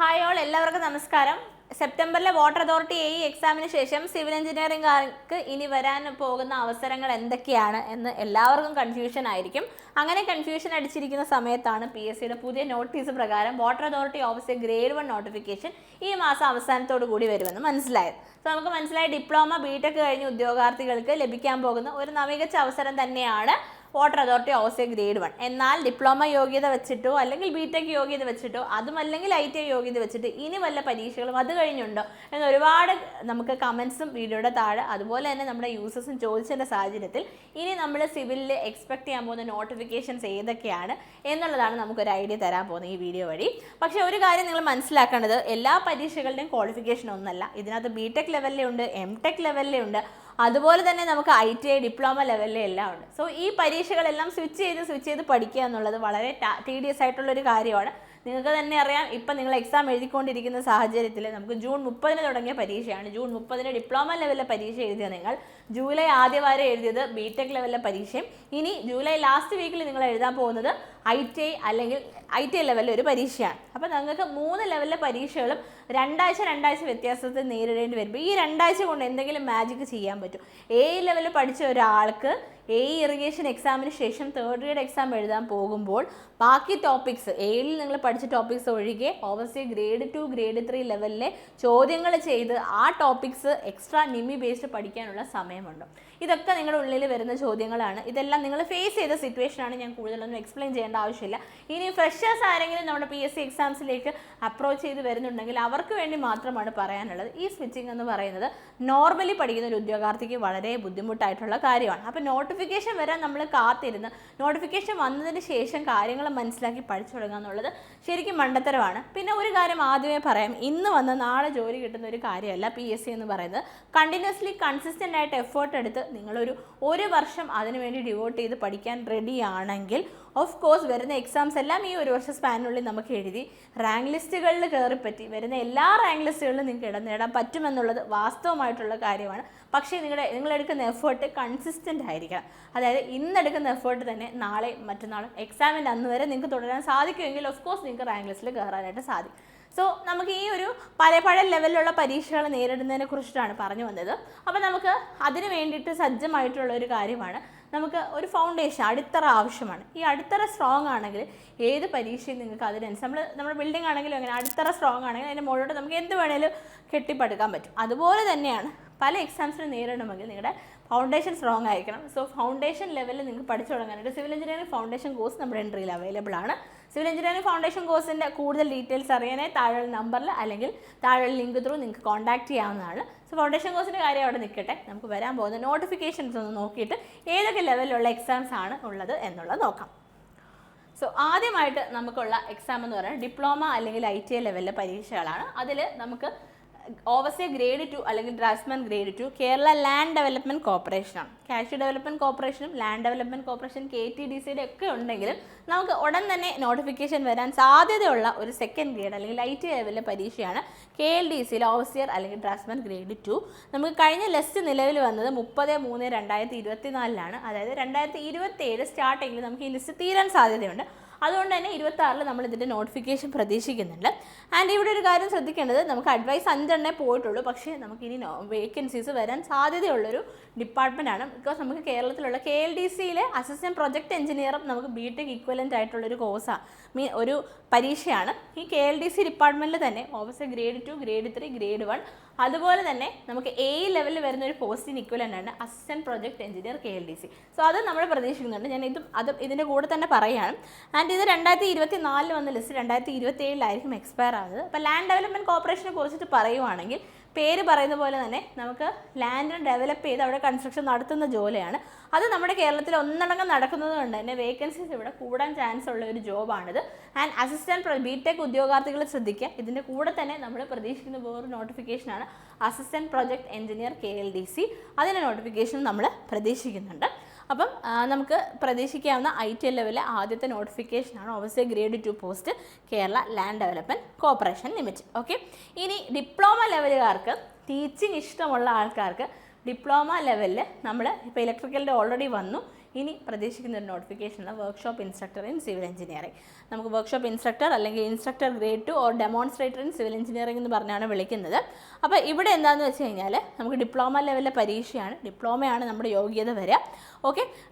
Hi all, എല്ലാവർക്കും നമസ്കാരം. സെപ്റ്റംബറിലെ water authority എക്സാമിന് ശേഷം സിവിൽ എഞ്ചിനീയറിംഗുകാർക്ക് ഇനി വരാൻ പോകുന്ന അവസരങ്ങൾ എന്തൊക്കെയാണ് എന്ന് എല്ലാവർക്കും കൺഫ്യൂഷൻ ആയിരിക്കും. അങ്ങനെ കൺഫ്യൂഷൻ അടിച്ചിരിക്കുന്ന സമയത്താണ് PSCയുടെ പുതിയ നോട്ടീസ് പ്രകാരം water authority office grade 1 notification ഈ മാസം അവസാനത്തോടു കൂടി വരുമെന്ന് മനസ്സിലായത്. സോ നമുക്ക് മനസ്സിലായി, ഡിപ്ലോമ ബിടെക് കഴിഞ്ഞ ഉദ്യോഗാർത്ഥികൾക്ക് ലഭിക്കാൻ പോകുന്ന ഒരു നവീകരിച്ച അവസരം തന്നെയാണ് വാട്ടർ അതോറിറ്റി ഓഫീസ് ഗ്രേഡ് 1. എന്നാൽ ഡിപ്ലോമ യോഗ്യത വെച്ചിട്ടോ അല്ലെങ്കിൽ ബിടെക് യോഗ്യത വെച്ചിട്ടോ അതുമല്ലെങ്കിൽ ITI യോഗ്യത വെച്ചിട്ട് ഇനി വല്ല പരീക്ഷകളും അത് കഴിഞ്ഞുണ്ടോ എന്ന് ഒരുപാട് നമുക്ക് കമൻസും വീഡിയോയുടെ താഴെ അതുപോലെ തന്നെ നമ്മുടെ യൂസേഴ്സും ചോദിച്ചതിൻ്റെ സാഹചര്യത്തിൽ ഇനി നമ്മൾ സിവിലിൽ എക്സ്പെക്ട് ചെയ്യാൻ പോകുന്ന നോട്ടിഫിക്കേഷൻസ് ഏതൊക്കെയാണ് എന്നുള്ളതാണ് നമുക്കൊരു ഐഡിയ തരാൻ പോകുന്നത് ഈ വീഡിയോ വഴി. പക്ഷേ ഒരു കാര്യം നിങ്ങൾ മനസ്സിലാക്കേണ്ടത്, എല്ലാ പരീക്ഷകളുടെയും ക്വാളിഫിക്കേഷൻ ഒന്നല്ല. ഇതിനകത്ത് ബിടെക് ലെവലിലേ ഉണ്ട്, MTech ലെവലിലേ ഉണ്ട്, അതുപോലെ തന്നെ നമുക്ക് ITI ഡിപ്ലോമ ലെവലിലെ എല്ലാം ഉണ്ട്. സോ ഈ പരീക്ഷകളെല്ലാം സ്വിച്ച് ചെയ്ത് പഠിക്കുക എന്നുള്ളത് വളരെ ടീഡിയസ് ആയിട്ടുള്ളൊരു കാര്യമാണ്. നിങ്ങൾക്ക് തന്നെ അറിയാം, ഇപ്പം നിങ്ങൾ എക്സാം എഴുതിക്കൊണ്ടിരിക്കുന്ന സാഹചര്യത്തിൽ നമുക്ക് ജൂൺ 30 തുടങ്ങിയ പരീക്ഷയാണ്. ജൂൺ 30 ഡിപ്ലോമ ലെവലിലെ പരീക്ഷ എഴുതിയ നിങ്ങൾ ജൂലൈ ആദ്യവാരം എഴുതിയത് ബിടെക് ലെവലിലെ പരീക്ഷയും ഇനി ജൂലൈ ലാസ്റ്റ് വീക്കിൽ നിങ്ങൾ എഴുതാൻ പോകുന്നത് ITI അല്ലെങ്കിൽ ITI ലെവലിലെ ഒരു പരീക്ഷയാണ്. അപ്പോൾ നിങ്ങൾക്ക് 3 ലെവലിലെ പരീക്ഷകളും രണ്ടാഴ്ച വ്യത്യാസത്തിൽ നേരിടേണ്ടി വരുമ്പോൾ ഈ 2 ആഴ്ച കൊണ്ട് എന്തെങ്കിലും മാജിക് ചെയ്യാൻ പറ്റും. ലെവലിൽ പഠിച്ച ഒരാൾക്ക് ഇറിഗേഷൻ എക്സാമിന് ശേഷം തേർഡ് ഗ്രേഡ് എക്സാം എഴുതാൻ പോകുമ്പോൾ ബാക്കി ടോപ്പിക്സ് യിൽ നിങ്ങൾ പഠിച്ച ടോപ്പിക്സ് ഒഴികെ ഓവർസീ ഗ്രേഡ് 2 ഗ്രേഡ് 3 ലെവലിലെ ചോദ്യങ്ങൾ ചെയ്ത് ആ ടോപ്പിക്സ് എക്സ്ട്രാ നിമി ബേസ്ഡ് പഠിക്കാനുള്ള സമയമുണ്ട്. ഇതൊക്കെ നിങ്ങളുടെ ഉള്ളിൽ വരുന്ന ചോദ്യങ്ങളാണ്. ഇതെല്ലാം നിങ്ങൾ ഫേസ് ചെയ്ത സിറ്റുവേഷനാണ്. ഞാൻ കൂടുതലൊന്നും എക്സ്പ്ലെയിൻ ചെയ്യേണ്ട ആവശ്യമില്ല. ഇനി ഫ്രഷേഴ്സ് ആരെങ്കിലും നമ്മുടെ PSC എക്സാംസിലേക്ക് അപ്രോച്ച് ചെയ്ത് വരുന്നുണ്ടെങ്കിൽ അവർക്ക് വേണ്ടി മാത്രമാണ് പറയാനുള്ളത്. ഈ സ്വിച്ചിങ് എന്ന് പറയുന്നത് നോർമലി പഠിക്കുന്ന ഒരു ഉദ്യോഗാർത്ഥിക്ക് വളരെ ബുദ്ധിമുട്ടായിട്ടുള്ള കാര്യമാണ്. അപ്പോൾ നോട്ടിഫിക്കേഷൻ വരാൻ നമ്മൾ കാത്തിരുന്ന് നോട്ടിഫിക്കേഷൻ വന്നതിന് ശേഷം കാര്യങ്ങൾ മനസ്സിലാക്കി പഠിച്ചു തുടങ്ങുക എന്നുള്ളത് ശരിക്കും മണ്ടത്തരമാണ്. പിന്നെ ഒരു കാര്യം ആദ്യമേ പറയാം, ഇന്ന് വന്ന് നാളെ ജോലി കിട്ടുന്ന ഒരു കാര്യമല്ല PSC എന്ന് പറയുന്നത്. കണ്ടിന്യൂസ്ലി കൺസിസ്റ്റൻ്റ് ആയിട്ട് എഫേർട്ട് എടുത്ത് നിങ്ങളൊരു വർഷം അതിനുവേണ്ടി ഡിവോട്ട് ചെയ്ത് പഠിക്കാൻ റെഡിയാണെങ്കിൽ ഓഫ് കോഴ്സ് വരുന്ന എക്സാംസ് എല്ലാം ഈ ഒരു വർഷ സ്പാനിനുള്ളിൽ നമുക്ക് എഴുതി റാങ്ക് ലിസ്റ്റുകളിൽ കയറിപ്പറ്റി വരുന്ന എല്ലാ റാങ്ക് ലിസ്റ്റുകളിലും നിങ്ങൾക്ക് ഇടം നേടാൻ പറ്റുമെന്നുള്ളത് വാസ്തവമായിട്ടുള്ള കാര്യമാണ്. പക്ഷേ നിങ്ങളെടുക്കുന്ന എഫേർട്ട് കൺസിസ്റ്റൻ്റ് ആയിരിക്കണം. അതായത് ഇന്നെടുക്കുന്ന എഫേർട്ട് തന്നെ നാളെ മറ്റന്നാളും എക്സാമിൻ്റെ അന്ന് വരെ നിങ്ങൾക്ക് തുടരാൻ സാധിക്കുമെങ്കിൽ ഓഫ് കോഴ്സ് നിങ്ങൾക്ക് റാങ്ക് ലിസ്റ്റിൽ കയറാനായിട്ട് സാധിക്കും. സോ നമുക്ക് ഈ ഒരു പല ലെവലിലുള്ള പരീക്ഷകൾ നേരിടുന്നതിനെ കുറിച്ചിട്ടാണ് പറഞ്ഞു വന്നത്. അപ്പോൾ നമുക്ക് അതിന് വേണ്ടിയിട്ട് സജ്ജമായിട്ടുള്ള ഒരു കാര്യമാണ്, നമുക്ക് ഒരു ഫൗണ്ടേഷൻ അടിത്തറ ആവശ്യമാണ്. ഈ അടിത്തറ സ്ട്രോങ് ആണെങ്കിൽ ഏത് പരീക്ഷയും നിങ്ങൾക്ക് അതിനനുസരിച്ച് നമ്മുടെ ബിൽഡിംഗ് ആണെങ്കിലും അങ്ങനെ അടിത്തറ സ്ട്രോങ് ആണെങ്കിൽ അതിൻ്റെ മുകളിലോട്ട് നമുക്ക് എന്ത് വേണേലും കെട്ടിപ്പടുക്കാൻ പറ്റും. അതുപോലെ തന്നെയാണ് പല എക്സാംസിനും നേരിടണമെങ്കിൽ നിങ്ങളുടെ ഫൗണ്ടേഷൻ സ്ട്രോങ് ആയിരിക്കണം. സോ ഫൗണ്ടേഷൻ ലെവലിൽ നിങ്ങൾക്ക് പഠിച്ചു തുടങ്ങാനായിട്ട് സിവിൽ എഞ്ചിനീയറിംഗ് ഫൗണ്ടേഷൻ കോഴ്സ് നമ്മുടെ എൻട്രിയിൽ അവൈലബിൾ ആണ്. സിവിൽ എഞ്ചിനീയറിംഗ് ഫൗണ്ടേഷൻ കോഴ്സിൻ്റെ കൂടുതൽ ഡീറ്റെയിൽസ് അറിയാനായി താഴെയുള്ള നമ്പറിൽ അല്ലെങ്കിൽ താഴെയുള്ള ലിങ്ക് ത്രൂ നിങ്ങൾക്ക് കോൺടാക്ട് ചെയ്യാവുന്നതാണ്. സോ ഫൗണ്ടേഷൻ കോഴ്സിൻ്റെ കാര്യം അവിടെ നിൽക്കട്ടെ, നമുക്ക് വരാൻ പോകുന്ന നോട്ടിഫിക്കേഷൻസ് ഒന്ന് നോക്കിയിട്ട് ഏതൊക്കെ ലെവലിലുള്ള എക്സാംസ് ആണ് ഉള്ളത് എന്നുള്ളത് നോക്കാം. സോ ആദ്യമായിട്ട് നമുക്കുള്ള എക്സാം എന്ന് പറയുന്നത് ഡിപ്ലോമ അല്ലെങ്കിൽ ITI ലെവലിലെ പരീക്ഷകളാണ്. അതിൽ നമുക്ക് ഓവർസീ ഗ്രേഡ് 2 അല്ലെങ്കിൽ draftsman grade 2 Kerala land development കോർപ്പറേഷനാണ്. കാഷ്യൂ ഡെവലപ്മെൻറ്റ് കോർപ്പറേഷനും ലാൻഡ് ഡെവലപ്മെൻറ്റ് കോർപ്പറേഷൻ KTDCയുടെ ഒക്കെ ഉണ്ടെങ്കിലും നമുക്ക് ഉടൻ തന്നെ നോട്ടിഫിക്കേഷൻ വരാൻ സാധ്യതയുള്ള ഒരു സെക്കൻഡ് ഗ്രേഡ് അല്ലെങ്കിൽ ITI ലെവലിലെ പരീക്ഷയാണ് KLDCയിലെ ഓവർസിയർ അല്ലെങ്കിൽ ഡ്രാഫ്റ്റ്സ്മാൻ ഗ്രേഡ് 2. നമുക്ക് കഴിഞ്ഞ ലിസ്റ്റ് നിലവിൽ വന്നത് 30/3/2024 അതായത് 2027 സ്റ്റാർട്ടിങ്ങിൽ നമുക്ക് ഈ ലിസ്റ്റ് തീരാൻ സാധ്യതയുണ്ട്. അതുകൊണ്ട് തന്നെ 26 നമ്മൾ ഇതിൻ്റെ നോട്ടിഫിക്കേഷൻ പ്രതീക്ഷിക്കുന്നുണ്ട്. ആൻഡ് ഇവിടെ ഒരു കാര്യം ശ്രദ്ധിക്കേണ്ടത്, നമുക്ക് അഡ്വൈസ് 5 പോയിട്ടുള്ളൂ, പക്ഷേ നമുക്കിനി വേക്കൻസീസ് വരാൻ സാധ്യതയുള്ളൊരു ഡിപ്പാർട്ട്മെൻറ്റാണ്. ബിക്കോസ് നമുക്ക് കേരളത്തിലുള്ള KLDCയിലെ അസിസ്റ്റൻറ്റ് പ്രൊജക്ട് എഞ്ചിനീയറും നമുക്ക് ബിടെക് ഇക്വലൻ്റ് ആയിട്ടുള്ളൊരു കോഴ്സാണ്, ഒരു പരീക്ഷയാണ്. ഈ KLDC ഡിപ്പാർട്ട്മെൻറ്റിൽ തന്നെ ഓഫീസർ ഗ്രേഡ് 2 ഗ്രേഡ് 3 ഗ്രേഡ് 1 അതുപോലെ തന്നെ നമുക്ക് ലെവലിൽ വരുന്ന ഒരു പോസ്റ്റിന് ഇക്വലൻ്റ് ആണ് assistant project engineer KLDC. So അത് നമ്മൾ പ്രതീക്ഷിക്കുന്നുണ്ട്. ഞാൻ ഇതിൻ്റെ കൂടെ തന്നെ പറയുകയാണ്. ആൻഡ് ഇത് 2024 വന്ന ലിസ്റ്റ് 2027 എക്സ്പയർ ആകുന്നത്. അപ്പോൾ ലാൻഡ് ഡെവലപ്മെൻറ്റ് കോർപ്പറേഷനെ കുറിച്ചിട്ട് പറയുവാണെങ്കിൽ പേര് പറയുന്ന പോലെ തന്നെ നമുക്ക് ലാൻഡ് ഡെവലപ്പ് ചെയ്ത് അവിടെ കൺസ്ട്രക്ഷൻ നടത്തുന്ന ജോലിയാണ്. അത് നമ്മുടെ കേരളത്തിൽ ഒന്നടങ്കം നടക്കുന്നത് കൊണ്ട് തന്നെ വേക്കൻസീസ് ഇവിടെ കൂടാൻ ചാൻസ് ഉള്ള ഒരു ജോബാണിത്. ആൻഡ് അസിസ്റ്റൻറ്റ് ബിടെക് ഉദ്യോഗാർത്ഥികൾ ശ്രദ്ധിക്കുക, ഇതിൻ്റെ കൂടെ തന്നെ നമ്മൾ പ്രതീക്ഷിക്കുന്ന വേറൊരു നോട്ടിഫിക്കേഷനാണ് അസിസ്റ്റൻറ്റ് പ്രൊജക്ട് എഞ്ചിനീയർ KLDC. അതിൻ്റെ നോട്ടിഫിക്കേഷൻ നമ്മൾ പ്രതീക്ഷിക്കുന്നുണ്ട്. അപ്പം നമുക്ക് പ്രതീക്ഷിക്കാവുന്ന ITI ലെവലിലെ ആദ്യത്തെ നോട്ടിഫിക്കേഷനാണ് overseer grade 2 post Kerala land development corporation limited. Okay, ഇനി ഡിപ്ലോമ ലെവലുകാർക്ക്, ടീച്ചിങ് ഇഷ്ടമുള്ള ആൾക്കാർക്ക് ഡിപ്ലോമ ലെവലിൽ നമ്മൾ ഇപ്പോൾ ഇലക്ട്രിക്കലിൻ്റെ ഓൾറെഡി വന്നു, ഇനി പ്രതീക്ഷിക്കുന്ന ഒരു നോട്ടിഫിക്കേഷനാണ് workshop instructor in civil engineering. നമുക്ക് വർക്ക്ഷോപ്പ് ഇൻസ്ട്രക്ടർ അല്ലെങ്കിൽ instructor grade 2 or demonstrator in civil engineering എന്ന് പറഞ്ഞാണ് വിളിക്കുന്നത്. അപ്പോൾ ഇവിടെ എന്താണെന്ന് വെച്ച് കഴിഞ്ഞാൽ നമുക്ക് ഡിപ്ലോമ ലെവലിലെ പരീക്ഷയാണ്, ഡിപ്ലോമയാണ് നമ്മുടെ യോഗ്യത വരിക. ഓക്കെ,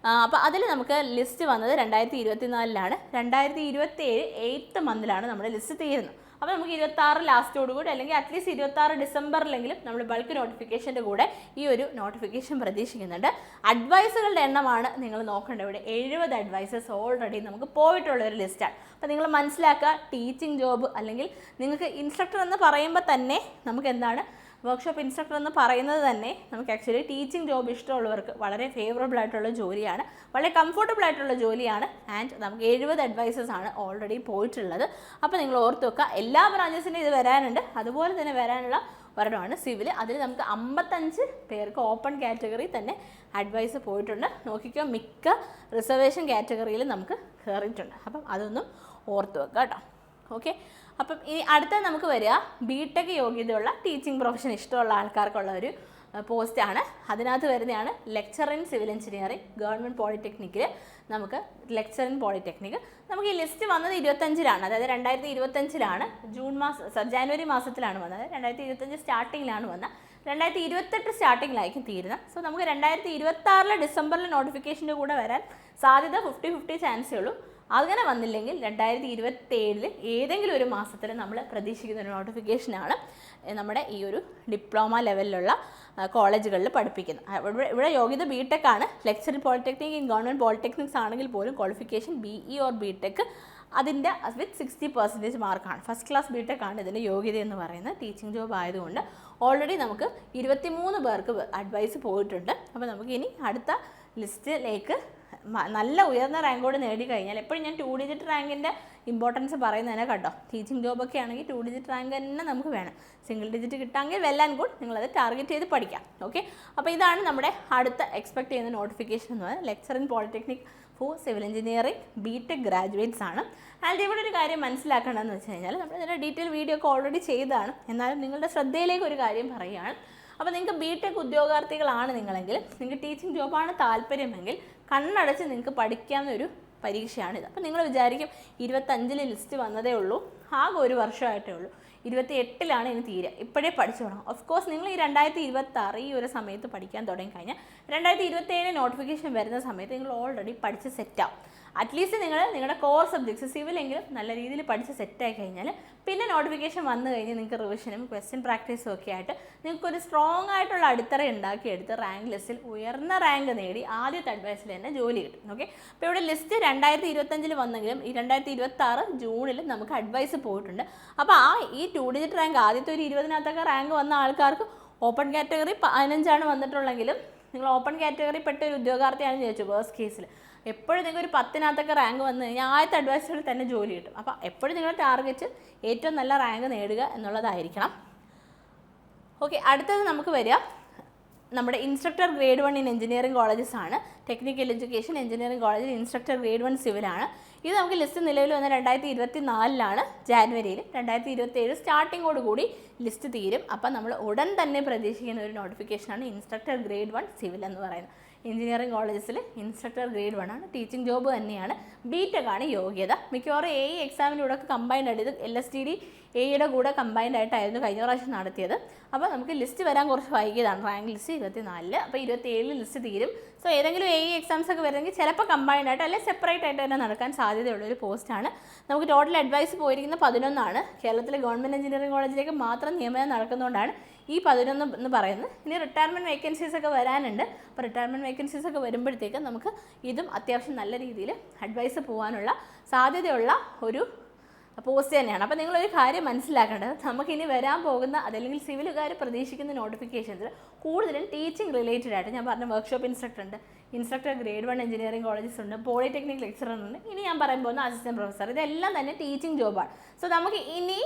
അപ്പോൾ അതിൽ നമുക്ക് ലിസ്റ്റ് വന്നത് 2024 2027 8th മന്തിലാണ് നമ്മുടെ ലിസ്റ്റ് തീരുന്നത്. അപ്പോൾ നമുക്ക് 26 ലാസ്റ്റോടുകൂടി അല്ലെങ്കിൽ അറ്റ്ലീസ്റ്റ് 26 ഡിസംബറിലെങ്കിലും നമ്മൾ ബൾക്ക് നോട്ടിഫിക്കേഷൻ്റെ കൂടെ ഈ ഒരു നോട്ടിഫിക്കേഷൻ പ്രതീക്ഷിക്കുന്നുണ്ട്. അഡ്വൈസുകളുടെ എണ്ണമാണ് നിങ്ങൾ നോക്കേണ്ടത്. ഇവിടെ 70 അഡ്വൈസസ് ഓൾറെഡി നമുക്ക് പോയിട്ടുള്ള ഒരു ലിസ്റ്റാണ്. അപ്പോൾ നിങ്ങൾ മനസ്സിലാക്കുക, ടീച്ചിങ് ജോബ് അല്ലെങ്കിൽ നിങ്ങൾക്ക് ഇൻസ്ട്രക്ടർ എന്ന് പറയുമ്പോൾ തന്നെ നമുക്ക് എന്താണ് വർക്ക്ഷോപ്പ് ഇൻസ്ട്രക്ടർ എന്ന് പറയുന്നത് തന്നെ നമുക്ക് ആക്ച്വലി ടീച്ചിങ് ജോബ് ഇഷ്ടമുള്ളവർക്ക് വളരെ ഫേവറബിൾ ആയിട്ടുള്ള ജോലിയാണ്, വളരെ കംഫർട്ടബിൾ ആയിട്ടുള്ള ജോലിയാണ്. ആൻഡ് നമുക്ക് 70 അഡ്വൈസസ് ആണ് ഓൾറെഡി പോയിട്ടുള്ളത്. അപ്പോൾ നിങ്ങൾ ഓർത്ത് വെക്കുക, എല്ലാ ബ്രാഞ്ചസിനും ഇത് വരാനുണ്ട്. അതുപോലെ തന്നെ വരാനുള്ള ഒരെണ്ണമാണ് സിവിൽ. അതിൽ നമുക്ക് 55 പേർക്ക് ഓപ്പൺ കാറ്റഗറി തന്നെ അഡ്വൈസ് പോയിട്ടുണ്ട്. നോക്കിക്കോ, മിക്ക റിസർവേഷൻ കാറ്റഗറിയിൽ നമുക്ക് കയറിയിട്ടുണ്ട്. അപ്പം അതൊന്നും ഓർത്ത് വെക്കുക കേട്ടോ. ഓക്കെ, അപ്പം ഈ അടുത്ത നമുക്ക് വരിക ബിടെക് യോഗ്യതയുള്ള ടീച്ചിങ് പ്രൊഫഷൻ ഇഷ്ടമുള്ള ആൾക്കാർക്കുള്ള ഒരു പോസ്റ്റാണ്. അതിനകത്ത് വരുന്നതാണ് lecture in civil engineering government പോളിടെക്നിക്കിൽ. നമുക്ക് ലെക്ചർ ഇൻ പോളിടെക്നിക്ക് നമുക്ക് ഈ ലിസ്റ്റ് വന്നത് 25-ലാണ്, അതായത് 2025-ലാണ്, ജനുവരി മാസത്തിലാണ് വന്നത്. 2025 സ്റ്റാർട്ടിങ്ങിലാണ് വന്നത്, 2028 സ്റ്റാർട്ടിങ്ങിലായിരിക്കും തീരുന്നത്. സോ നമുക്ക് 2026 ഡിസംബറിൽ നോട്ടിഫിക്കേഷൻ്റെ കൂടെ വരാൻ സാധ്യത 50-50 ചാൻസേ ഉള്ളൂ. അങ്ങനെ വന്നില്ലെങ്കിൽ 2027 ഏതെങ്കിലും ഒരു മാസത്തിൽ നമ്മൾ പ്രതീക്ഷിക്കുന്ന ഒരു നോട്ടിഫിക്കേഷനാണ് നമ്മുടെ ഈ ഒരു ഡിപ്ലോമ ലെവലിലുള്ള കോളേജുകളിൽ പഠിപ്പിക്കുന്നത്. ഇവിടെ യോഗ്യത ബിടെക് ആണ്. Lecture in polytechnic in government polytechnics ആണെങ്കിൽ പോലും ക്വാളിഫിക്കേഷൻ BE ഓർ ബിടെക് അതിൻ്റെ വിത്ത് 60% മാർക്കാണ്. ഫസ്റ്റ് ക്ലാസ് ബിടെക് ആണ് ഇതിൻ്റെ യോഗ്യത എന്ന് പറയുന്നത്. ടീച്ചിങ് ജോബ് ആയതുകൊണ്ട് ഓൾറെഡി നമുക്ക് 23 പേർക്ക് അഡ്വൈസ് പോയിട്ടുണ്ട്. അപ്പോൾ നമുക്ക് ഇനി അടുത്ത ലിസ്റ്റിലേക്ക് നല്ല ഉയർന്ന റാങ്കോട് നേടിക്കഴിഞ്ഞാൽ, എപ്പോഴും ഞാൻ 2 ഡിജിറ്റ് റാങ്കിൻ്റെ ഇമ്പോർട്ടൻസ് പറയുന്നതിനെ കേട്ടോ. ടീച്ചിങ് ജോബൊക്കെ ആണെങ്കിൽ 2 ഡിജിറ്റ് റാങ്ക് തന്നെ നമുക്ക് വേണം. സിംഗിൾ ഡിജിറ്റ് കിട്ടാമെങ്കിൽ വെൽ ആൻഡ് ഗുഡ്, നിങ്ങളത് ടാർഗറ്റ് ചെയ്ത് പഠിക്കാം. ഓക്കെ, അപ്പോൾ ഇതാണ് നമ്മുടെ അടുത്ത എക്സ്പെക്ട് ചെയ്യുന്ന നോട്ടിഫിക്കേഷൻ എന്ന് പറയുന്നത് lecture in polytechnic for civil engineering BTech graduates ആണ്. ആൻഡ് ഇവിടെ ഒരു കാര്യം മനസ്സിലാക്കേണ്ടതെന്ന് വെച്ച് കഴിഞ്ഞാൽ നമ്മൾ ഇതിൻ്റെ ഡീറ്റെയിൽ വീഡിയോ ഒക്കെ ഓൾറെഡി ചെയ്തതാണ്. എന്നാലും നിങ്ങളുടെ ശ്രദ്ധയിലേക്ക് ഒരു കാര്യം പറയുകയാണ്. അപ്പോൾ നിങ്ങൾക്ക് ബിടെക് ഉദ്യോഗാർത്ഥികളാണ് നിങ്ങളെങ്കിൽ, നിങ്ങൾക്ക് ടീച്ചിങ് ജോബാണ് താല്പര്യമെങ്കിൽ കണ്ണടച്ച് നിങ്ങൾക്ക് പഠിക്കാവുന്ന ഒരു പരീക്ഷയാണിത്. അപ്പോൾ നിങ്ങൾ വിചാരിക്കും 25-ൽ ലിസ്റ്റ് വന്നതേ ഉള്ളൂ, ആകെ ഒരു വർഷമായിട്ടേ ഉള്ളൂ, 28-ലാണ് ഇനി തീരെ, ഇപ്പോഴേ പഠിച്ചു തുടങ്ങും. ഓഫ് കോഴ്സ് നിങ്ങൾ ഈ 2026 ഈ ഒരു സമയത്ത് പഠിക്കാൻ തുടങ്ങിക്കഴിഞ്ഞാൽ 2027 നോട്ടിഫിക്കേഷൻ വരുന്ന സമയത്ത് നിങ്ങൾ ഓൾറെഡി പഠിച്ച് സെറ്റാവും. അറ്റ്ലീസ്റ്റ് നിങ്ങൾ നിങ്ങളുടെ കോർ സബ്ജക്ട്സ് സിവിലെങ്കിലും നല്ല രീതിയിൽ പഠിച്ച് സെറ്റായി കഴിഞ്ഞാൽ പിന്നെ നോട്ടിഫിക്കേഷൻ വന്നു കഴിഞ്ഞാൽ നിങ്ങൾക്ക് റിവിഷനും ക്വസ്റ്റ്യൻ പ്രാക്ടീസും ഒക്കെ ആയിട്ട് നിങ്ങൾക്കൊരു സ്ട്രോങ് ആയിട്ടുള്ള അടിത്തറ ഉണ്ടാക്കിയെടുത്ത് റാങ്ക് ലിസ്റ്റിൽ ഉയർന്ന റാങ്ക് നേടി ആദ്യത്തെ അഡ്വൈസിൽ തന്നെ ജോലി കിട്ടും. ഓക്കെ, അപ്പോൾ ഇവിടെ ലിസ്റ്റ് 2025-ൽ വന്നെങ്കിലും ഈ 2026 ജൂണിൽ നമുക്ക് അഡ്വൈസ് പോയിട്ടുണ്ട്. അപ്പോൾ ഈ 2 ഡിജിറ്റ് റാങ്ക് ആദ്യത്തെ ഒരു 20-നകത്തൊക്കെ റാങ്ക് വന്ന ആൾക്കാർക്ക് ഓപ്പൺ കാറ്റഗറി 15 വന്നിട്ടുള്ളെങ്കിലും നിങ്ങൾ ഓപ്പൺ കാറ്റഗറി പെട്ട ഒരു ഉദ്യോഗാർത്ഥിയാണെന്ന് ചോദിച്ചു. വേഴ്സ്റ്റ് കേസിൽ എപ്പോഴും നിങ്ങൾക്ക് ഒരു 10-നകത്തൊക്കെ റാങ്ക് വന്നു കഴിഞ്ഞാൽ ആദ്യത്തെ അഡ്വൈസറിൽ തന്നെ ജോലി കിട്ടും. അപ്പോൾ എപ്പോഴും നിങ്ങളുടെ ടാർഗറ്റ് ഏറ്റവും നല്ല റാങ്ക് നേടുക എന്നുള്ളതായിരിക്കണം. ഓക്കെ, അടുത്തത് നമുക്ക് വരിക നമ്മുടെ instructor grade 1 in engineering colleges ആണ്. ടെക്നിക്കൽ എഡ്യൂക്കേഷൻ എഞ്ചിനീയറിംഗ് കോളേജിൽ ഇൻസ്ട്രക്ടർ ഗ്രേഡ് 1 സിവിലാണ്. ഇത് നമുക്ക് ലിസ്റ്റ് നിലവിൽ വന്ന 2024-ലാണ്, ജാനുവരിയിൽ. 2027 സ്റ്റാർട്ടിങ്ങോടുകൂടി ലിസ്റ്റ് തീരും. അപ്പം നമ്മൾ ഉടൻ തന്നെ പ്രതീക്ഷിക്കുന്ന ഒരു നോട്ടിഫിക്കേഷനാണ് ഇൻസ്ട്രക്ടർ ഗ്രേഡ് 1 സിവിൽ എന്ന് പറയുന്നത്. എഞ്ചിനീയറിംഗ് കോളേജസിൽ ഇൻസ്ട്രക്ടർ ഗ്രേഡ് 1 ആണ്. ടീച്ചിങ് ജോബ് തന്നെയാണ്. ബിടെക് ആണ് യോഗ്യത. മിക്കവാറും AE എക്സാമിൻ്റെ കൂടെ കമ്പൈൻഡ് ആയിട്ട്, ഇത് LSTD AEയുടെ കൂടെ കമ്പൈൻഡ് ആയിട്ടായിരുന്നു കഴിഞ്ഞ പ്രാവശ്യം നടത്തിയത്. അപ്പോൾ നമുക്ക് ലിസ്റ്റ് വരാൻ കുറച്ച് വൈകിയതാണ്. റാങ്ക് ലിസ്റ്റ് 24, അപ്പോൾ 27 ലിസ്റ്റ് തീരും. സോ ഏതെങ്കിലും AE എക്സാംസ് ഒക്കെ വരുന്നെങ്കിൽ ചിലപ്പോൾ കമ്പൈൻഡ് ആയിട്ട് അല്ലെങ്കിൽ സെപ്പറേറ്റ് ആയിട്ട് തന്നെ നടക്കാൻ സാധ്യതയുള്ളൊരു പോസ്റ്റാണ്. നമുക്ക് ടോട്ടൽ അഡ്വൈസ് പോയിരിക്കുന്ന 11 കേരളത്തിലെ ഗവൺമെൻറ് എഞ്ചിനീയറിംഗ് കോളേജിലേക്ക് മാത്രം നിയമനം നടക്കുന്നതുകൊണ്ടാണ് ഈ 11 എന്ന് പറയുന്നത്. ഇനി റിട്ടയർമെൻറ്റ് വേക്കൻസീസ് ഒക്കെ വരാനുണ്ട്. അപ്പോൾ റിട്ടയർമെൻറ്റ് വേക്കൻസീസ് ഒക്കെ വരുമ്പോഴത്തേക്ക് നമുക്ക് ഇതും അത്യാവശ്യം നല്ല രീതിയിൽ അഡ്വൈസ് പോകാനുള്ള സാധ്യതയുള്ള ഒരു പോസ്റ്റ് തന്നെയാണ്. അപ്പോൾ നിങ്ങളൊരു കാര്യം മനസ്സിലാക്കേണ്ടത്, നമുക്കിനി വരാൻ പോകുന്ന അതല്ലെങ്കിൽ സിവിലുകാർ പ്രതീക്ഷിക്കുന്ന നോട്ടിഫിക്കേഷൻസിൽ കൂടുതലും ടീച്ചിങ് റിലേറ്റഡ് ആയിട്ട്, ഞാൻ പറഞ്ഞ വർക്ക്ഷോപ്പ് ഇൻസ്ട്രക്ടർ ഉണ്ട്, ഇൻസ്ട്രക്ടർ ഗ്രേഡ് 1 എഞ്ചിനീയറിംഗ് കോളേജസ് ഉണ്ട്, പോളിടെക്നിക് ലെക്ചറർ ഉണ്ട്, ഇനി ഞാൻ പറയാൻ പോകുന്ന അസിസ്റ്റൻറ്റ് പ്രൊഫസർ, ഇതെല്ലാം തന്നെ ടീച്ചിങ് ജോബാണ്. സോ നമുക്ക് ഇനി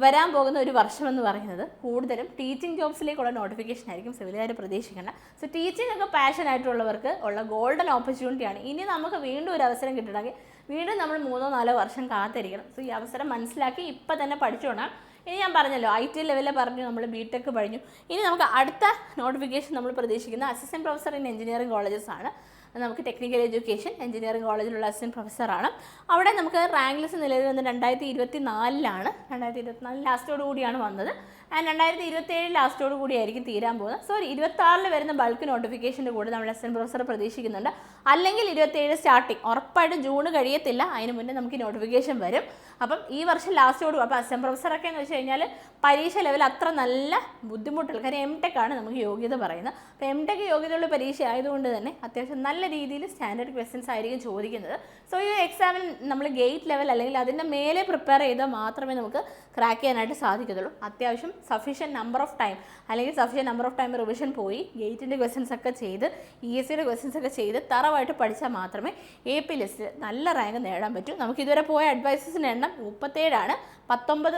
വരാൻ പോകുന്ന ഒരു വർഷം എന്ന് പറയുന്നത് കൂടുതലും ടീച്ചിങ് ജോബ്സിലേക്കുള്ള നോട്ടിഫിക്കേഷൻ ആയിരിക്കും സിവിലുകാർ പ്രതീക്ഷിക്കേണ്ടത്. സോ ടീച്ചിങ് ഒക്കെ പാഷൻ ആയിട്ടുള്ളവർക്ക് ഉള്ള ഗോൾഡൻ ഓപ്പർച്യൂണിറ്റിയാണ്. ഇനി നമുക്ക് വീണ്ടും ഒരു അവസരം കിട്ടണമെങ്കിൽ വീണ്ടും നമ്മൾ 3-4 വർഷം കാത്തിരിക്കണം. സോ ഈ അവസരം മനസ്സിലാക്കി ഇപ്പം തന്നെ പഠിച്ചോണം. ഇനി ഞാൻ പറഞ്ഞല്ലോ IT ലെവലിൽ പറഞ്ഞു, നമ്മൾ ബിടെക് കഴിഞ്ഞു. ഇനി നമുക്ക് അടുത്ത നോട്ടിഫിക്കേഷൻ നമ്മൾ പ്രതീക്ഷിക്കുന്ന assistant professor in engineering colleges ആണ്. നമുക്ക് ടെക്നിക്കൽ എഡ്യൂക്കേഷൻ എഞ്ചിനീയറിംഗ് കോളേജിലുള്ള അസിസ്റ്റന്റ് പ്രൊഫസറാണ്. അവിടെ നമുക്ക് റാങ്ക് ലിസ്റ്റ് നിലവിൽ വന്ന് 2024 2024 ലാസ്റ്റോട് കൂടിയാണ് വന്നത്. ആൻഡ് 2027 ലാസ്റ്റോട് കൂടിയായിരിക്കും തീരാൻ പോകുന്നത്. സോ 26 വരുന്ന ബൾക്ക് നോട്ടിഫിക്കേഷൻ്റെ കൂടെ നമ്മൾ അസിസ്റ്റന്റ് പ്രൊഫസർ പ്രതീക്ഷിക്കുന്നുണ്ട്. അല്ലെങ്കിൽ 27 സ്റ്റാർട്ടിങ്, ഉറപ്പായിട്ടും ജൂൺ കഴിയത്തില്ല, അതിന് മുന്നേ നമുക്ക് നോട്ടിഫിക്കേഷൻ വരും. അപ്പം ഈ വർഷം ലാസ്റ്റോട് അപ്പോൾ അസിസ്റ്റന്റ് പ്രൊഫസറൊക്കെ എന്ന് വെച്ച് കഴിഞ്ഞാൽ പരീക്ഷ ലെവൽ അത്ര നല്ല ബുദ്ധിമുട്ടുള്ള കാര്യം MTech ആണ് നമുക്ക് യോഗ്യത പറയുന്നത്. അപ്പോൾ MTech യോഗ്യതയുള്ള പരീക്ഷ ആയതുകൊണ്ട് തന്നെ അത്യാവശ്യം നല്ല രീതിയിൽ സ്റ്റാൻഡേർഡ് ക്വസ്റ്റ്യൻസ് ആയിരിക്കും ചോദിക്കുന്നത്. സോ ഈ എക്സാമിന് നമ്മൾ ഗേറ്റ് ലെവൽ അല്ലെങ്കിൽ അതിൻ്റെ മേലെ പ്രിപ്പയർ ചെയ്താൽ മാത്രമേ നമുക്ക് ക്രാക്ക് ചെയ്യാനായിട്ട് സാധിക്കത്തുള്ളൂ. അത്യാവശ്യം സഫീഷ്യൻറ്റ് നമ്പർ ഓഫ് ടൈം അല്ലെങ്കിൽ sufficient number of time revision പോയി ഗേറ്റിൻ്റെ ക്വസ്റ്റ്യൻസ് ഒക്കെ ചെയ്ത് ESCയുടെ ക്വസ്റ്റ്യൻസ് ഒക്കെ ചെയ്ത് തറവായിട്ട് പഠിച്ചാൽ മാത്രമേ AP ലിസ്റ്റിൽ നല്ല റാങ്ക് നേടാൻ പറ്റൂ. നമുക്കിതുവരെ പോയ അഡ്വൈസസിൻ്റെ എണ്ണം 37 ആണ്. 19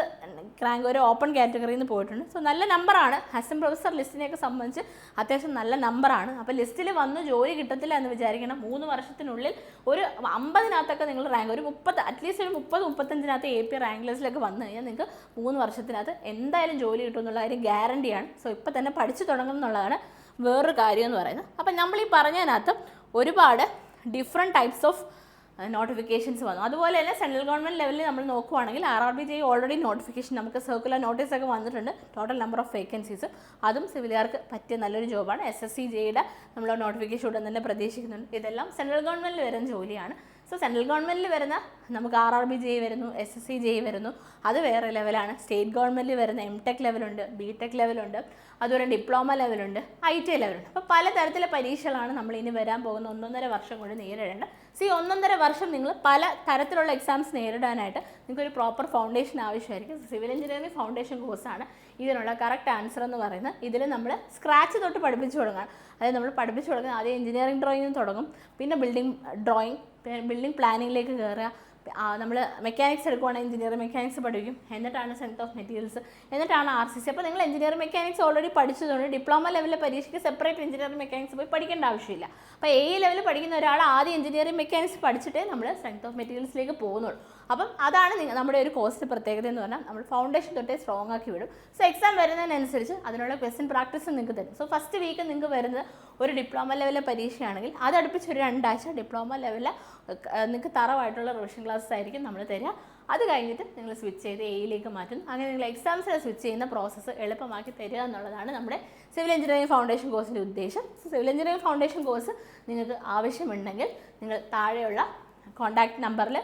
റാങ്ക് ഒരു ഓപ്പൺ കാറ്റഗറിയിൽ നിന്ന് പോയിട്ടുണ്ട്. സോ നല്ല നമ്പറാണ്. അസിസ്റ്റന്റ് പ്രൊഫസർ ലിസ്റ്റിനെയൊക്കെ സംബന്ധിച്ച് അത്യാവശ്യം നല്ല നമ്പറാണ്. അപ്പോൾ ലിസ്റ്റിൽ വന്ന് ജോലി കിട്ടത്തില്ല എന്ന് വിചാരിക്കണം. 3 വർഷത്തിനുള്ളിൽ ഒരു 50-നകത്തൊക്കെ നിങ്ങൾ റാങ്ക് ഒരു 30 അറ്റ്ലീസ്റ്റ് ഒരു 30-35-നകത്ത് AP റാങ്ക് ലിസ്റ്റിലൊക്കെ വന്നു കഴിഞ്ഞാൽ നിങ്ങൾക്ക് 3 വർഷത്തിനകത്ത് എന്തായാലും ജോലി കിട്ടും എന്നുള്ള കാര്യം ഗ്യാരണ്ടിയാണ്. സോ ഇപ്പോൾ തന്നെ പഠിച്ചു തുടങ്ങണം എന്നുള്ളതാണ് വേറൊരു കാര്യം എന്ന് പറയുന്നത്. അപ്പം നമ്മൾ ഈ പറഞ്ഞതിനകത്ത് ഒരുപാട് ഡിഫറെൻറ്റ് ടൈപ്സ് ഓഫ് നോട്ടിഫിക്കേഷൻസ് വന്നു. അതുപോലെ തന്നെ സെൻട്രൽ ഗവൺമെൻറ് ലെവലിൽ നമ്മൾ നോക്കുവാണെങ്കിൽ RRBJ ഓൾറെഡി നോട്ടിഫിക്കേഷൻ നമുക്ക് സർക്കുലർ നോട്ടീസൊക്കെ വന്നിട്ടുണ്ട്. ടോട്ടൽ നമ്പർ ഓഫ് വേക്കൻസീസ് അതും സിവിലുകാർക്ക് പറ്റിയ നല്ലൊരു ജോബാണ്. SSCJയുടെ നമ്മൾ നോട്ടിഫിക്കേഷൻ ഉടൻ തന്നെ പ്രതീക്ഷിക്കുന്നുണ്ട്. ഇതെല്ലാം സെൻട്രൽ ഗവൺമെൻറ്റിൽ വരുന്ന ജോലിയാണ്. സോ സെൻട്രൽ ഗവൺമെൻറ്റിൽ വരുന്ന നമുക്ക് RRBJ വരുന്നു, SSCJ വരുന്നു, അത് വേറെ ലെവലാണ്. സ്റ്റേറ്റ് ഗവൺമെൻറ്റിൽ വരുന്ന MTech ലെവലുണ്ട്, BTech ലെവലുണ്ട്, അതുപോലെ ഡിപ്ലോമ ലെവലുണ്ട്, IT ലെവലുണ്ട്. അപ്പോൾ പലതരത്തിലെ പരീക്ഷകളാണ് നമ്മൾ ഇനി വരാൻ പോകുന്ന 1.5 വർഷം കൊണ്ട് നേരിടേണ്ടത്. സോ ഈ 1.5 വർഷം നിങ്ങൾ പല തരത്തിലുള്ള എക്സാംസ് നേരിടാനായിട്ട് നിങ്ങൾക്കൊരു പ്രോപ്പർ ഫൗണ്ടേഷൻ ആവശ്യമായിരിക്കും. സിവിൽ എഞ്ചിനീയറിംഗ് ഫൗണ്ടേഷൻ കോഴ്സാണ് ഇതിനുള്ള കറക്റ്റ് ആൻസർ എന്ന് പറയുന്നത്. ഇതിൽ നമ്മൾ സ്ക്രാച്ച് തൊട്ട് പഠിപ്പിച്ചു തുടങ്ങാം. അതായത് നമ്മൾ പഠിപ്പിച്ചു തുടങ്ങുന്നത് ആദ്യം എഞ്ചിനീയറിംഗ് ഡ്രോയിങ്ങിൽ തുടങ്ങും, പിന്നെ ബിൽഡിംഗ് പ്ലാനിങ്ങിലേക്ക് കയറുക. നമ്മൾ മെക്കാനിക്സ് എടുക്കുവാണെങ്കിൽ എഞ്ചിനീയറിംഗ് മെക്കാനിക്സ് പഠിക്കും, എന്നിട്ടാണ് സ്ട്രെങ്ത് ഓഫ് മെറ്റീരിയൽസ്, എന്നിട്ടാണ് RCC. അപ്പോൾ നിങ്ങൾ എഞ്ചിനീയറിംഗ് മെക്കാനിക്സ് ഓൾറെഡി പഠിച്ചതുകൊണ്ട് ഡിപ്ലോമ ലെവലിലെ പരീക്ഷയ്ക്ക് സെപ്പറേറ്റ് എഞ്ചിനീയറിംഗ് മെക്കാനിക്സ് പോയി പഠിക്കേണ്ട ആവശ്യമില്ല. അപ്പോൾ ലെവലിൽ പഠിക്കുന്ന ഒരാൾ ആദ്യം എഞ്ചിനീയറിംഗ് മെക്കാനിക്സ് പഠിച്ചിട്ടേ നമ്മൾ സ്ട്രെങ്ത് ഓഫ് മെറ്റീരിയൽസിലേക്ക് പോകുന്നുള്ളൂ. അപ്പം അതാണ് നമ്മുടെ ഒരു കോഴ്സിൻ്റെ പ്രത്യേകത എന്ന് പറഞ്ഞാൽ നമ്മൾ ഫൗണ്ടേഷൻ തൊട്ടേ സ്ട്രോങ് ആക്കി വിടും. സോ എക്സാം വരുന്നതിനനുസരിച്ച് അതിനുള്ള ക്വസ്റ്റ്യൻ പ്രാക്ടീസ് നിങ്ങൾക്ക് തരും. സോ ഫസ്റ്റ് വീക്ക് നിങ്ങൾക്ക് വരുന്നത് ഒരു ഡിപ്ലോമ ലെവലിലെ പരീക്ഷയാണെങ്കിൽ അത് അടുപ്പിച്ച് ഒരു 2 ആഴ്ച ഡിപ്ലോമ ലെവലിൽ നിങ്ങൾക്ക് തറവായിട്ടുള്ള റിവിഷൻ ക്ലാസ്സസ് ആയിരിക്കും നമ്മൾ തരിക. അത് കഴിഞ്ഞിട്ട് നിങ്ങൾ സ്വിച്ച് ചെയ്ത് ലേക്ക് മാറ്റുന്നു. അങ്ങനെ നിങ്ങൾ എക്സാംസിൽ സ്വിച്ച് ചെയ്യുന്ന പ്രോസസ്സ് എളുപ്പമാക്കി തരിക എന്നുള്ളതാണ് നമ്മുടെ സിവിൽ എഞ്ചിനീയറിംഗ് ഫൗണ്ടേഷൻ കോഴ്സിൻ്റെ ഉദ്ദേശം. സിവിൽ എഞ്ചിനീയറിംഗ് ഫൗണ്ടേഷൻ കോഴ്സ് നിങ്ങൾക്ക് ആവശ്യമുണ്ടെങ്കിൽ നിങ്ങൾ താഴെയുള്ള കോൺടാക്ട് നമ്പറിൽ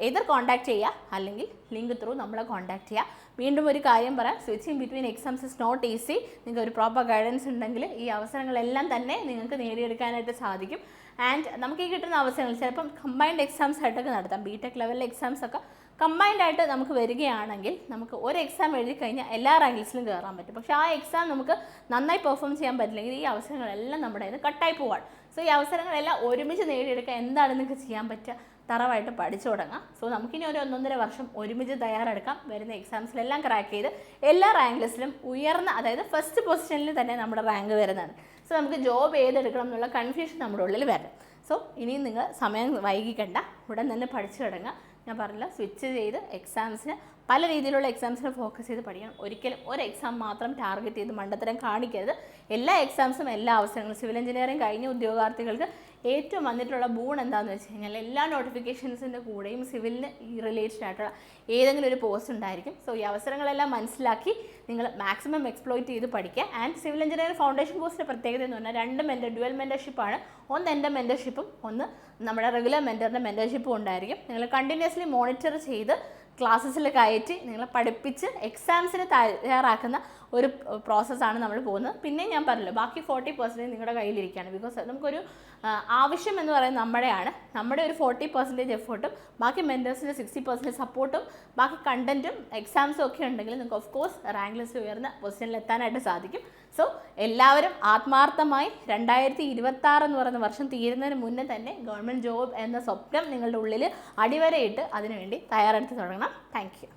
ഏതർ കോൺടാക്ട് ചെയ്യുക അല്ലെങ്കിൽ ലിങ്ക് ത്രൂ നമ്മളെ കോൺടാക്ട് ചെയ്യുക. വീണ്ടും ഒരു കാര്യം പറയാം, switching between exams is not easy. നിങ്ങൾക്ക് ഒരു പ്രോപ്പർ ഗൈഡൻസ് ഉണ്ടെങ്കിൽ ഈ അവസരങ്ങളെല്ലാം തന്നെ നിങ്ങൾക്ക് നേടിയെടുക്കാനായിട്ട് സാധിക്കും. ആൻഡ് നമുക്ക് ഈ കിട്ടുന്ന അവസരങ്ങൾ ചിലപ്പം കമ്പൈൻഡ് എക്സാംസ് ആയിട്ടൊക്കെ നടത്താം. BTech ലെവലിലെ എക്സാംസ് ഒക്കെ കമ്പൈൻഡ് ആയിട്ട് നമുക്ക് വരികയാണെങ്കിൽ നമുക്ക് ഒരു എക്സാം എഴുതി കഴിഞ്ഞാൽ എല്ലാ റാങ്ക് ലിസ്റ്റിലും കയറാൻ പറ്റും. പക്ഷേ ആ എക്സാം നമുക്ക് നന്നായി പെർഫോം ചെയ്യാൻ പറ്റില്ലെങ്കിൽ ഈ അവസരങ്ങളെല്ലാം നമ്മുടെ കയ്യിൽ നിന്ന് കട്ടായി പോവാണ്. സോ ഈ അവസരങ്ങളെല്ലാം ഒരുമിച്ച് നേടിയെടുക്കാൻ എന്താണ് നിങ്ങൾക്ക് ചെയ്യാൻ പറ്റുക? തറവായിട്ട് പഠിച്ചു തുടങ്ങാം. സോ നമുക്കിനി ഒരു 1.5 വർഷം ഒരുമിച്ച് തയ്യാറെടുക്കാം. വരുന്ന എക്സാംസിലെല്ലാം ക്രാക്ക് ചെയ്ത് എല്ലാ റാങ്ക് ലിസ്റ്റിലും ഉയർന്ന, അതായത് ഫസ്റ്റ് പൊസിഷനിൽ തന്നെ നമ്മുടെ റാങ്ക് വരുന്നതാണ്. സോ നമുക്ക് ജോബ് ഏതെടുക്കണം എന്നുള്ള കൺഫ്യൂഷൻ നമ്മുടെ ഉള്ളിൽ വരും. സോ ഇനിയും നിങ്ങൾ സമയം വൈകിക്കണ്ട, ഉടൻ തന്നെ പഠിച്ചു തുടങ്ങുക. ഞാൻ പറഞ്ഞില്ല, സ്വിച്ച് ചെയ്ത് എക്സാംസിന് പല രീതിയിലുള്ള എക്സാംസിനെ ഫോക്കസ് ചെയ്ത് പഠിക്കണം. ഒരിക്കലും ഒരു എക്സാം മാത്രം ടാർഗറ്റ് ചെയ്ത് മണ്ടത്തരം കാണിക്കരുത്. എല്ലാ എക്സാംസും എല്ലാ അവസരങ്ങളും സിവിൽ എഞ്ചിനീയറിംഗ് കഴിഞ്ഞ ഉദ്യോഗാർത്ഥികൾക്ക് ഏറ്റവും വന്നിട്ടുള്ള ബൂൺ എന്താണെന്ന് വെച്ച് കഴിഞ്ഞാൽ എല്ലാ നോട്ടിഫിക്കേഷൻസിൻ്റെ കൂടെയും സിവിലിന് റിലേറ്റഡ് ആയിട്ടുള്ള ഏതെങ്കിലും ഒരു പോസ്റ്റ് ഉണ്ടായിരിക്കും. സോ ഈ അവസരങ്ങളെല്ലാം മനസ്സിലാക്കി നിങ്ങൾ മാക്സിമം എക്സ്പ്ലോയിറ്റ് ചെയ്ത് പഠിക്കുക. ആൻഡ് സിവിൽ എഞ്ചിനീയറിംഗ് ഫൗണ്ടേഷൻ കോഴ്സിൻ്റെ പ്രത്യേകത എന്ന് പറഞ്ഞാൽ 2 ഡ്യുവൽ മെൻറ്റർഷിപ്പാണ്. ഒന്ന് എൻ്റെ മെൻറ്റർഷിപ്പും ഒന്ന് നമ്മുടെ റെഗുലർ മെൻറ്ററിൻ്റെ മെൻറ്റർഷിപ്പും ഉണ്ടായിരിക്കും. നിങ്ങൾ കണ്ടിന്യൂസ്ലി മോണിറ്റർ ചെയ്ത് ക്ലാസ്സസിൽ കയറ്റി നിങ്ങളെ പഠിപ്പിച്ച് എക്സാംസിന് തയ്യാറാക്കുന്ന ഒരു പ്രോസസ്സാണ് നമ്മൾ പോകുന്നത്. പിന്നെ ഞാൻ പറഞ്ഞല്ലോ, ബാക്കി 40% നിങ്ങളുടെ കയ്യിലിരിക്കുകയാണ്. ബിക്കോസ് നമുക്കൊരു ആവശ്യം എന്ന് പറയുന്നത് നമ്മുടെ ഒരു 40% എഫേർട്ടും ബാക്കി മെൻറ്റേഴ്സിൻ്റെ 60% സപ്പോർട്ടും ബാക്കി കണ്ടൻറ്റും എക്സാംസും ഒക്കെ ഉണ്ടെങ്കിൽ നിങ്ങൾക്ക് ഓഫ് കോഴ്സ് റാങ്ക് ലിസ്റ്റ് ഉയർന്ന പൊസിഷനിൽ എത്താനായിട്ട് സാധിക്കും. സോ എല്ലാവരും ആത്മാർത്ഥമായി 2026 എന്ന് പറയുന്ന വർഷം തീരുന്നതിന് മുന്നേ തന്നെ ഗവൺമെൻറ് ജോബ് എന്ന സ്വപ്നം നിങ്ങളുടെ ഉള്ളിൽ അടിവരയിട്ട് അതിനുവേണ്ടി തയ്യാറെടുത്ത് തുടങ്ങണം. Thank you.